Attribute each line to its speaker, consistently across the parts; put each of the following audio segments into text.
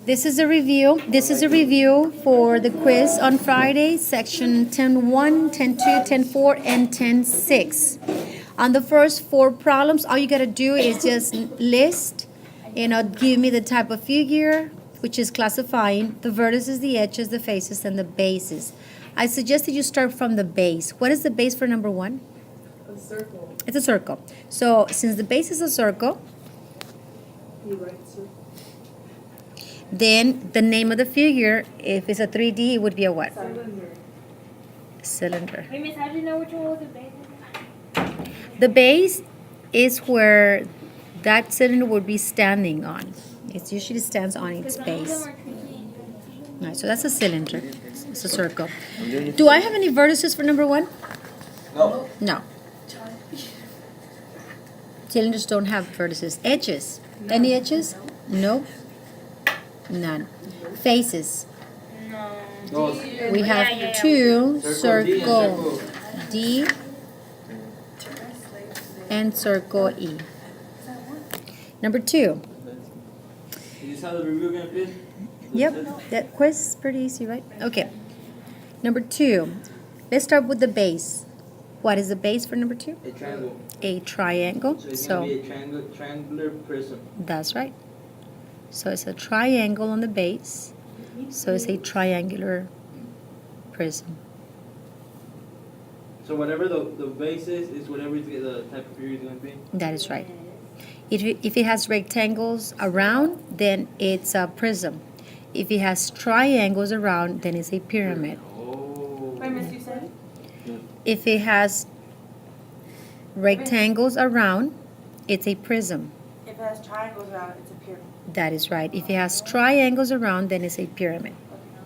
Speaker 1: This is a review. This is a review for the quiz on Friday, section 10.1, 10.2, 10.4, and 10.6. On the first four problems, all you gotta do is just list, give me the type of figure, which is classifying, the vertices, the edges, the faces, and the bases. I suggest that you start from the base. What is the base for number one?
Speaker 2: A circle.
Speaker 1: It's a circle. So since the base is a circle,
Speaker 2: You write circle.
Speaker 1: then the name of the figure, if it's a 3D, it would be a what?
Speaker 2: Cylinder.
Speaker 1: Cylinder.
Speaker 3: Wait, Miss, how do you know which one was the base?
Speaker 1: The base is where that cylinder would be standing on. It usually stands on its base. All right, so that's a cylinder. It's a circle. Do I have any vertices for number one?
Speaker 4: No.
Speaker 1: No. Cylinders don't have vertices. Edges. Any edges? No. None. Faces.
Speaker 3: No.
Speaker 1: We have
Speaker 3: Yeah.
Speaker 1: two
Speaker 4: Circle
Speaker 1: D and circle E. Number two.
Speaker 4: Is this how the review gonna be?
Speaker 1: Yep, that quiz is pretty easy, right? Okay. Number two. Let's start with the base. What is the base for number two?
Speaker 4: A triangle.
Speaker 1: A triangle.
Speaker 4: So it's
Speaker 1: So
Speaker 4: gonna be a triangular prism.
Speaker 1: that's right. So it's a triangle on the base. So it's a triangular prism.
Speaker 4: So whatever the base is whatever the type of figure is gonna be.
Speaker 1: That is right. If it has rectangles around, then it's a prism. If it has triangles around, then it's a pyramid.
Speaker 4: Oh.
Speaker 2: Wait, Miss, you said?
Speaker 1: If it has rectangles around, it's a prism.
Speaker 2: If it has triangles around, it's a pyramid.
Speaker 1: That is right. If it has triangles around, then it's a pyramid.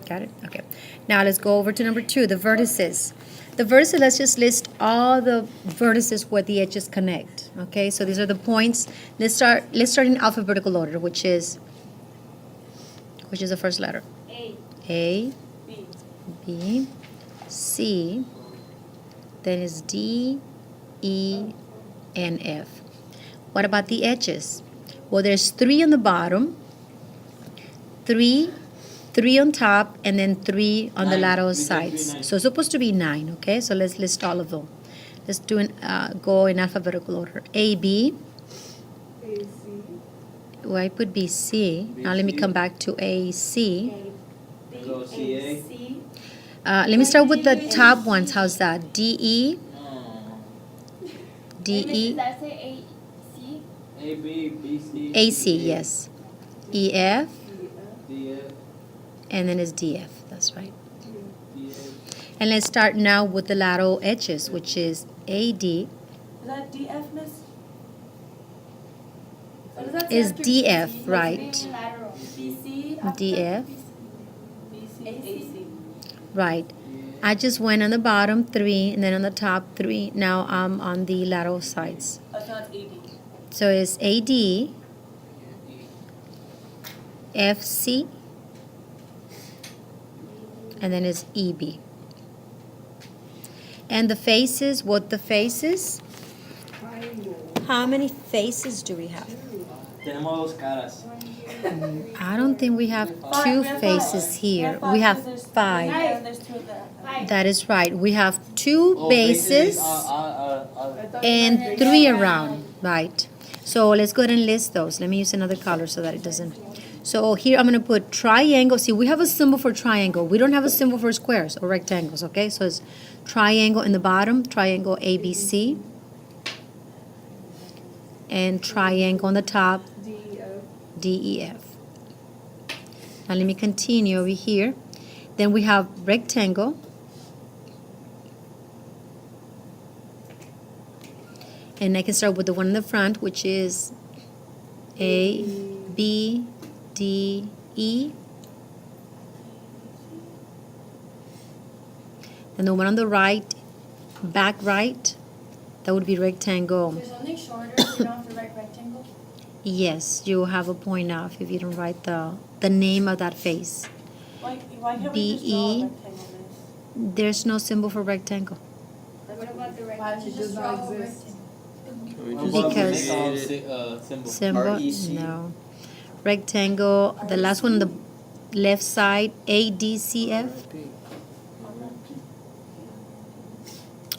Speaker 1: Got it? Okay. Now let's go over to number two, the vertices. The vertices, let's just list all the vertices where the edges connect. Okay, so these are the points. Let's start in alphabetical order, which is the first letter. A,
Speaker 2: B.
Speaker 1: B, C, then is D, E, and F. What about the edges? Well, there's 3 on the bottom, 3 on top, and then 3 on the
Speaker 4: 9.
Speaker 1: lateral
Speaker 4: Because it'd be
Speaker 1: sides.
Speaker 4: 9.
Speaker 1: So it's supposed to be 9, okay? So let's list all of them. Let's go in alphabetical order. A, B.
Speaker 2: A, C.
Speaker 1: Well, I put B, C. Now let me come back to A, C.
Speaker 4: So CA.
Speaker 1: Let me start with the top ones. How's that? D, E, D,
Speaker 3: Does
Speaker 1: E,
Speaker 3: that say AC?
Speaker 4: A B B C.
Speaker 1: A, C, yes. E, F,
Speaker 4: D F
Speaker 1: and then it's D, F. That's right.
Speaker 4: D F.
Speaker 1: And let's start now with the lateral edges, which is A, D.
Speaker 2: Is that DF, Miss?
Speaker 3: What does that say
Speaker 1: Is
Speaker 3: after
Speaker 1: DF,
Speaker 3: BC?
Speaker 1: right.
Speaker 3: What's being lateral?
Speaker 2: BC.
Speaker 1: DF,
Speaker 2: BC. AC.
Speaker 1: right. I just went on the bottom 3 and then on the top 3. Now I'm on the lateral sides.
Speaker 2: So it's AD.
Speaker 1: So it's AD, FC, and then it's EB. And the faces, what the faces? How many faces do we have?
Speaker 4: Tenemos dos caras.
Speaker 1: I don't think we have 2 faces here. We have 5.
Speaker 2: And there's 2 of that.
Speaker 1: That is right. We have 2 bases and 3 around, right? So let's go ahead and list those. Let me use another color so that it doesn't. So here I'm going to put triangle. See, we have a symbol for triangle. We don't have a symbol for squares or rectangles, okay? So it's triangle in the bottom, triangle ABC, and triangle on the top, DEF. Now let me continue over here. Then we have rectangle. And I can start with the one in the front, which is A, B, D, E. Then the one on the right, back right, that would be rectangle.
Speaker 3: There's something shorter, so you don't have to write rectangle.
Speaker 1: Yes, you have a point off if you don't write the name of that face.
Speaker 2: Why can't we just draw
Speaker 1: BE.
Speaker 2: a rectangle, Miss?
Speaker 1: There's no symbol for rectangle.
Speaker 3: What about the
Speaker 2: Why
Speaker 3: rectangle?
Speaker 2: does it
Speaker 3: Just
Speaker 2: not
Speaker 3: draw a
Speaker 2: exist?
Speaker 3: rectangle.
Speaker 1: Because
Speaker 4: symbol.
Speaker 1: symbol,
Speaker 4: REC.
Speaker 1: no. Rectangle, the last one, left side ADCF.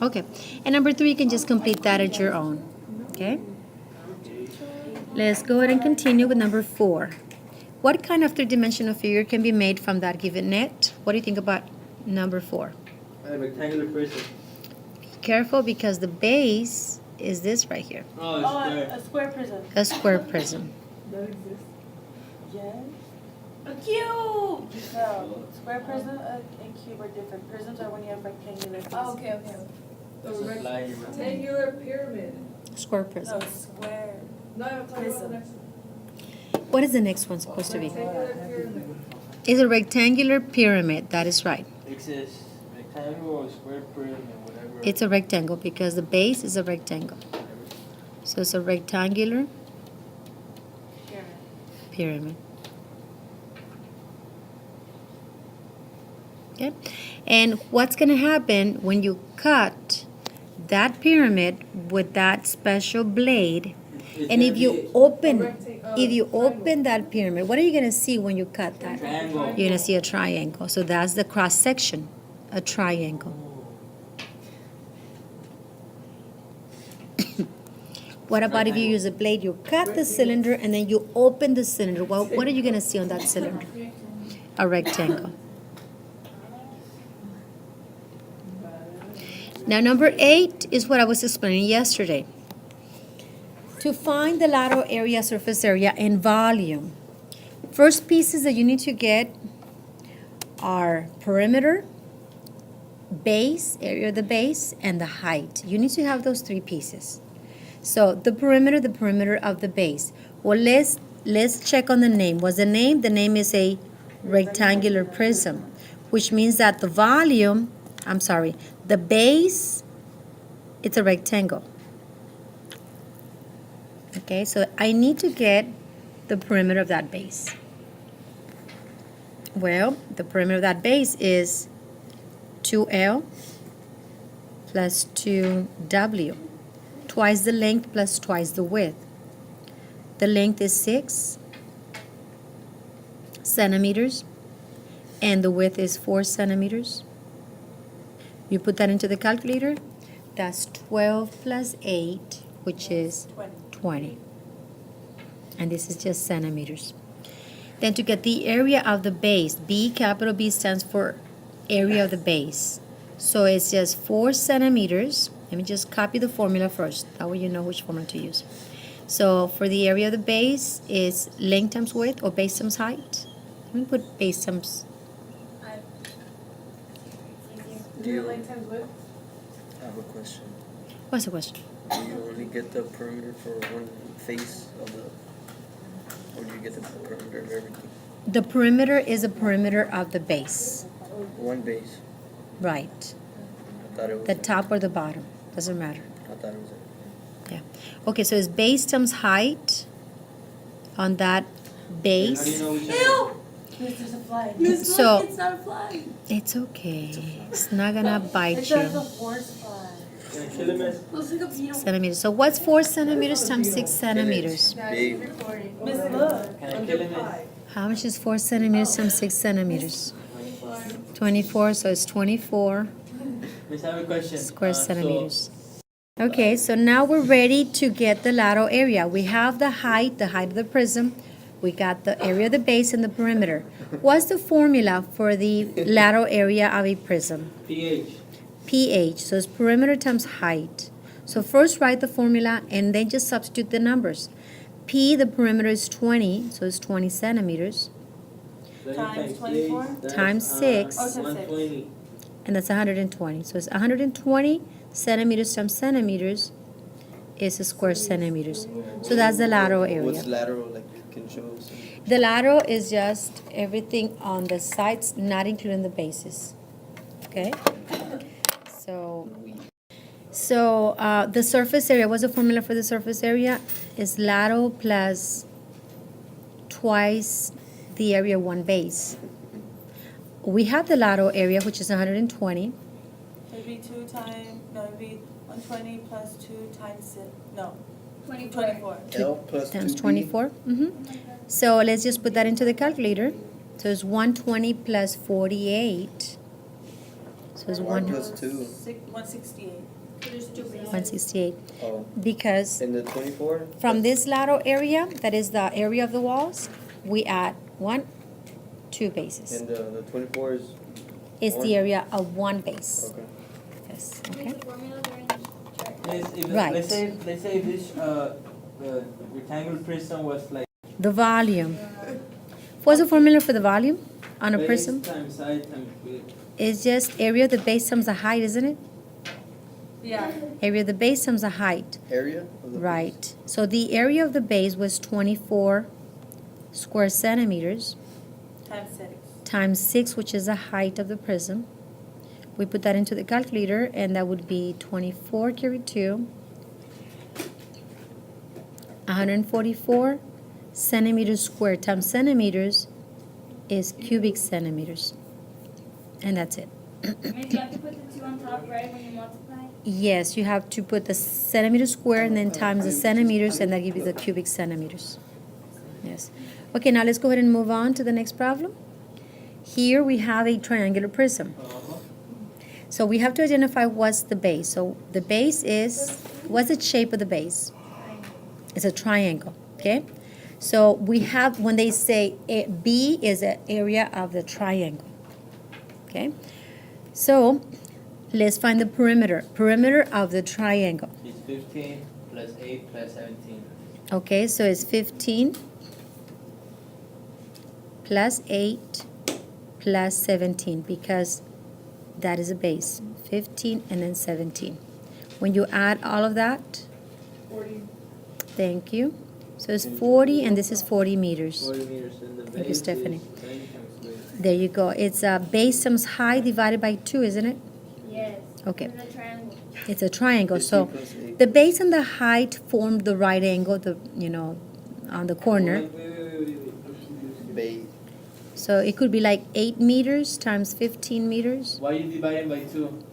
Speaker 1: Okay, and number 3, you can just complete that at your own. Okay, let's go ahead and continue with number 4. What kind of three-dimensional figure can be made from that given net? What do you think about number 4?
Speaker 4: A rectangular prism.
Speaker 1: Be careful because the base is this right here,
Speaker 4: Oh, it's
Speaker 2: Oh,
Speaker 4: square.
Speaker 2: a square prism.
Speaker 1: a square prism.
Speaker 2: Yes. A cube! No, square prism and cube are different. Prisms are when you have rectangular faces.
Speaker 3: Oh, okay, okay.
Speaker 4: It's a slide around.
Speaker 5: Rectangular pyramid.
Speaker 1: Square
Speaker 2: No,
Speaker 1: prism.
Speaker 2: square.
Speaker 5: No, I'm talking about the
Speaker 2: Prism.
Speaker 5: next one.
Speaker 1: What is the next one supposed to be?
Speaker 5: Rectangular pyramid.
Speaker 1: It's a rectangular pyramid. That is right.
Speaker 4: It says rectangle or square prism, whatever.
Speaker 1: It's a rectangle because the base is a rectangle. So it's a rectangular
Speaker 2: Pyramid.
Speaker 1: pyramid. Okay? And what's going to happen when you cut that pyramid with that special blade, and if you open that pyramid, what are you going to see when you cut that?
Speaker 4: Triangle.
Speaker 1: You're going to see a triangle. So that's the cross section, a triangle. What about if you use a blade, you cut the cylinder and then you open the cylinder? Well, what are you going to see on that cylinder? A rectangle. Now, number 8 is what I was explaining yesterday. To find the lateral area, surface area, and volume, first pieces that you need to get are perimeter, base, area of the base, and the height. You need to have those 3 pieces. So the perimeter of the base. Well, let's check on the name. What's the name? The name is a rectangular prism, which means that the base, it's a rectangle. Okay, so I need to get the perimeter of that base. Well, the perimeter of that base is 2L plus 2W, twice the length plus twice the width. The length is 6 centimeters, and the width is 4 centimeters. You put that into the calculator, that's 12 plus 8, which is 20. And this is just centimeters. Then to get the area of the base, capital B stands for area of the base. So it's just 4 centimeters. Let me just copy the formula first. That way you know which formula to use. So for the area of the base, is length times width or base times height. Let me put base times.
Speaker 5: Do you length times width?
Speaker 6: I have a question.
Speaker 1: What's the question?
Speaker 6: Do you only get the perimeter for one face of the, or do you get the perimeter of everything?
Speaker 1: The perimeter is a perimeter of the base.
Speaker 6: One base.
Speaker 1: Right.
Speaker 6: I thought it was.
Speaker 1: The top or the bottom. Doesn't matter.
Speaker 6: I thought it was.
Speaker 1: Yeah. Okay, so it's base times height on that
Speaker 4: How do you
Speaker 1: base.
Speaker 4: know which
Speaker 2: Ew! There's a fly.
Speaker 1: So
Speaker 2: It's not a fly.
Speaker 1: it's okay. It's not gonna bite
Speaker 2: It's just a
Speaker 1: you.
Speaker 2: horse fly.
Speaker 4: Can I kill him as?
Speaker 2: Looks like a beetle.
Speaker 1: Centimeters. So what's 4 centimeters times 6 centimeters?
Speaker 6: Big.
Speaker 2: Miss, look.
Speaker 4: Can I kill him as?
Speaker 1: How much is 4 centimeters times 6 centimeters? 24, so it's 24
Speaker 4: Miss, I have a question.
Speaker 1: square
Speaker 4: So,
Speaker 1: centimeters. Okay, so now we're ready to get the lateral area. We have the height of the prism. We got the area of the base and the perimeter. What's the formula for the lateral area of a prism?
Speaker 4: pH.
Speaker 1: pH, so it's perimeter times height. So first write the formula and then just substitute the numbers. P, the perimeter is 20, so it's 20 centimeters.
Speaker 2: Times 24?
Speaker 4: That's,
Speaker 1: Times 6.
Speaker 2: Oh, times 6.
Speaker 4: 120.
Speaker 1: And that's 120. So it's 120 centimeters times centimeters is a square centimeters. So that's the lateral
Speaker 6: What's
Speaker 1: area.
Speaker 6: lateral? Like, can show us?
Speaker 1: The lateral is just everything on the sides, not including the bases. Okay? So the surface area, what's the formula for the surface area? Is lateral plus twice the area of one base. We have the lateral area, which is 120.
Speaker 2: It'd be 2 times, no, it'd be 120 plus 2 times 6, no,
Speaker 3: 24.
Speaker 2: 24.
Speaker 6: L plus
Speaker 1: Times
Speaker 6: 2B.
Speaker 1: 24. So let's just put that into the calculator. So it's 120 plus 48. So it's
Speaker 6: Why plus 2?
Speaker 2: 168.
Speaker 3: There's two bases.
Speaker 1: 168.
Speaker 6: Oh.
Speaker 1: Because
Speaker 6: And the 24?
Speaker 1: from this lateral area, that is the area of the walls, we add 2 bases.
Speaker 6: And the 24 is?
Speaker 1: It's
Speaker 6: one?
Speaker 1: the area of 1 base.
Speaker 6: Okay.
Speaker 1: Yes,
Speaker 3: Makes
Speaker 1: okay?
Speaker 3: the formulas are in the chart.
Speaker 1: Right.
Speaker 4: Let's say this the rectangular prism was like
Speaker 1: The volume. What's the formula for the volume on a
Speaker 4: base
Speaker 1: prism?
Speaker 4: times height times width.
Speaker 1: It's just area of the base times the height, isn't it?
Speaker 2: Yeah.
Speaker 1: Area of the base times the height.
Speaker 6: Area of the
Speaker 1: Right. So the area of the base was 24 square centimeters
Speaker 2: Times 6.
Speaker 1: times 6, which is the height of the prism. We put that into the calculator, and that would be 24 carried 2, 144 centimeters squared times centimeters is cubic centimeters. And that's it.
Speaker 3: Maybe you have to put the 2 on top, right, when you multiply?
Speaker 1: Yes, you have to put the centimeter square and then times the centimeters, and that gives you the cubic centimeters. Yes. Okay, now let's go ahead and move on to the next problem. Here we have a triangular prism. So we have to identify what's the base. So the base is, what's the shape of the base? It's a triangle, okay? So we have, when they say B is an area of the triangle, okay? So let's find the perimeter. Perimeter of the triangle.
Speaker 4: It's 15 plus 8 plus 17.
Speaker 1: Okay, so it's 15 plus 8 plus 17 because that is a base. 15 and then 17. When you add all of that,
Speaker 5: 40.
Speaker 1: thank you. So it's 40 and this is 40 meters.
Speaker 4: 40 meters and the base
Speaker 1: Thank you, Stephanie.
Speaker 4: is 90 times width.
Speaker 1: There you go. It's base times height divided by 2, isn't it?
Speaker 3: Yes.
Speaker 1: Okay.
Speaker 3: It's a triangle.
Speaker 1: It's a triangle.
Speaker 6: 15
Speaker 1: So
Speaker 6: plus 8.
Speaker 1: the base and the height form the right angle, on the corner.
Speaker 4: Wait. I'm confused.
Speaker 6: Base.
Speaker 1: So it could be like 8 meters times 15 meters
Speaker 4: Why are you dividing by 2?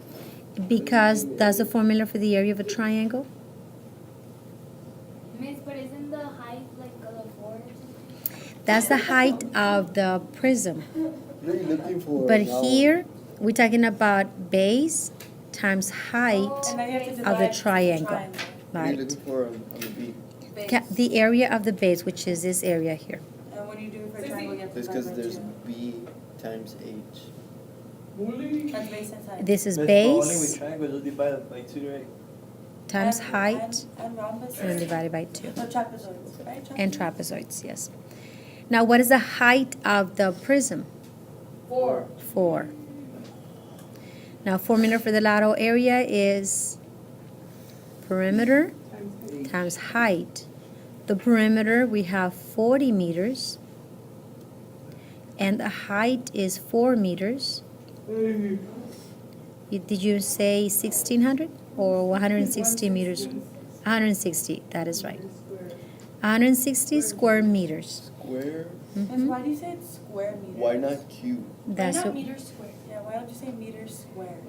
Speaker 1: because that's the formula for the area of a triangle.
Speaker 3: Miss, but isn't the height like a 4 or something?
Speaker 1: That's the height of the prism.
Speaker 6: What are you looking for?
Speaker 1: But
Speaker 6: now?
Speaker 1: here, we're talking about base times height
Speaker 2: And now you have to
Speaker 1: of
Speaker 2: divide
Speaker 1: the triangle.
Speaker 6: What are you
Speaker 1: Right.
Speaker 6: looking for on the B?
Speaker 2: Base.
Speaker 1: The area of the base, which is this area here.
Speaker 2: And when you do it for a triangle, you have to
Speaker 6: It's
Speaker 2: divide
Speaker 6: because
Speaker 2: by
Speaker 6: there's
Speaker 2: 2.
Speaker 6: B times H.
Speaker 2: That's base and height.
Speaker 1: This is
Speaker 4: Only with
Speaker 1: base
Speaker 4: triangles, you divide by 2, right?
Speaker 1: times
Speaker 2: And-
Speaker 1: height
Speaker 2: And rhombus.
Speaker 1: and divided by 2.
Speaker 2: No, trapezoids, right?
Speaker 1: And trapezoids, yes. Now, what is the height of the prism?
Speaker 5: 4.
Speaker 1: 4. Now, formula for the lateral area is perimeter times height. The perimeter, we have 40 meters. And the height is 4 meters. Did you say 1,600 or 160 meters? 160, that is right. 160 square meters.
Speaker 6: Square?
Speaker 2: Miss,
Speaker 1: Mhm.
Speaker 2: why do you say it's square meters?
Speaker 6: Why not cube?
Speaker 1: That's
Speaker 3: Why not
Speaker 1: what-
Speaker 3: meters squared?
Speaker 2: Yeah, why don't you say meters squared?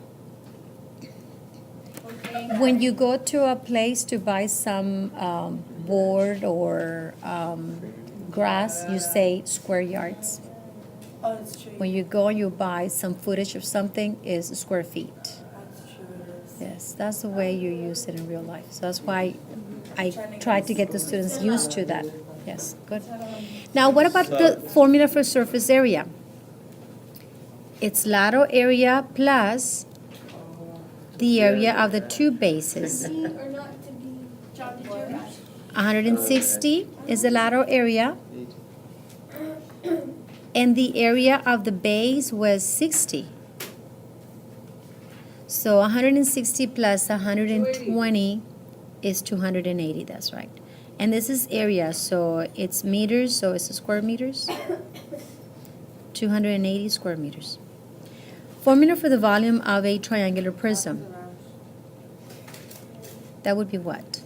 Speaker 3: Okay.
Speaker 1: when you go to a place to buy some board or grass, you say square yards.
Speaker 2: Oh, that's true.
Speaker 1: When you go and you buy some footage of something, is square feet.
Speaker 2: That's true, it is.
Speaker 1: Yes, that's the way you use it in real life. So that's why I try to get the students used to that. Yes, good. Now, what about the formula for surface area? It's lateral area plus the area of the 2 bases.
Speaker 3: Or not to be chopped into a dash.
Speaker 1: 160 is the lateral area, and the area of the base was 60. So 160 plus 120 is 280, that's right. And this is area, so it's meters, so it's square meters. 280 square meters. Formula for the volume of a triangular prism. That would be what?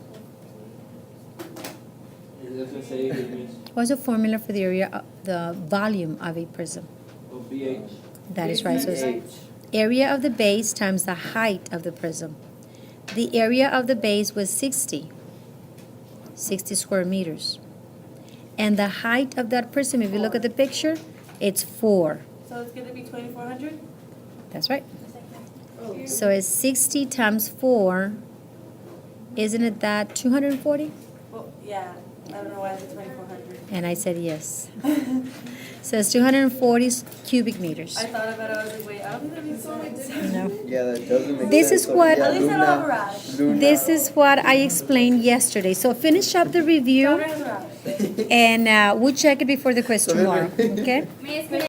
Speaker 4: It doesn't say it means
Speaker 1: What's the formula for the area, the volume of a prism?
Speaker 4: BH.
Speaker 1: That is right. So it's area of the base times the height of the prism. The area of the base was 60 square meters. And the height of that prism, if you look at the picture, It's 4.
Speaker 2: So it's gonna be 2,400?
Speaker 1: That's right. So it's 60 times 4. Isn't it that 240?
Speaker 2: Well, yeah, I don't know why it's 2,400.
Speaker 1: And I said yes. So it's 240 cubic meters.
Speaker 2: I thought about it, I was like, wait, I don't think that makes sense.
Speaker 1: No.
Speaker 6: Yeah, that doesn't make
Speaker 1: This
Speaker 6: sense.
Speaker 1: is
Speaker 6: So,
Speaker 1: what-
Speaker 6: yeah,
Speaker 2: At least I don't have a
Speaker 6: Luna-
Speaker 2: garage.
Speaker 6: Luna-
Speaker 1: This is what I explained yesterday. So finish up the
Speaker 2: I
Speaker 1: review
Speaker 2: don't have a garage.
Speaker 1: and we'll check it before the quiz
Speaker 6: So then
Speaker 1: tomorrow.
Speaker 6: we-
Speaker 1: Okay?
Speaker 3: May I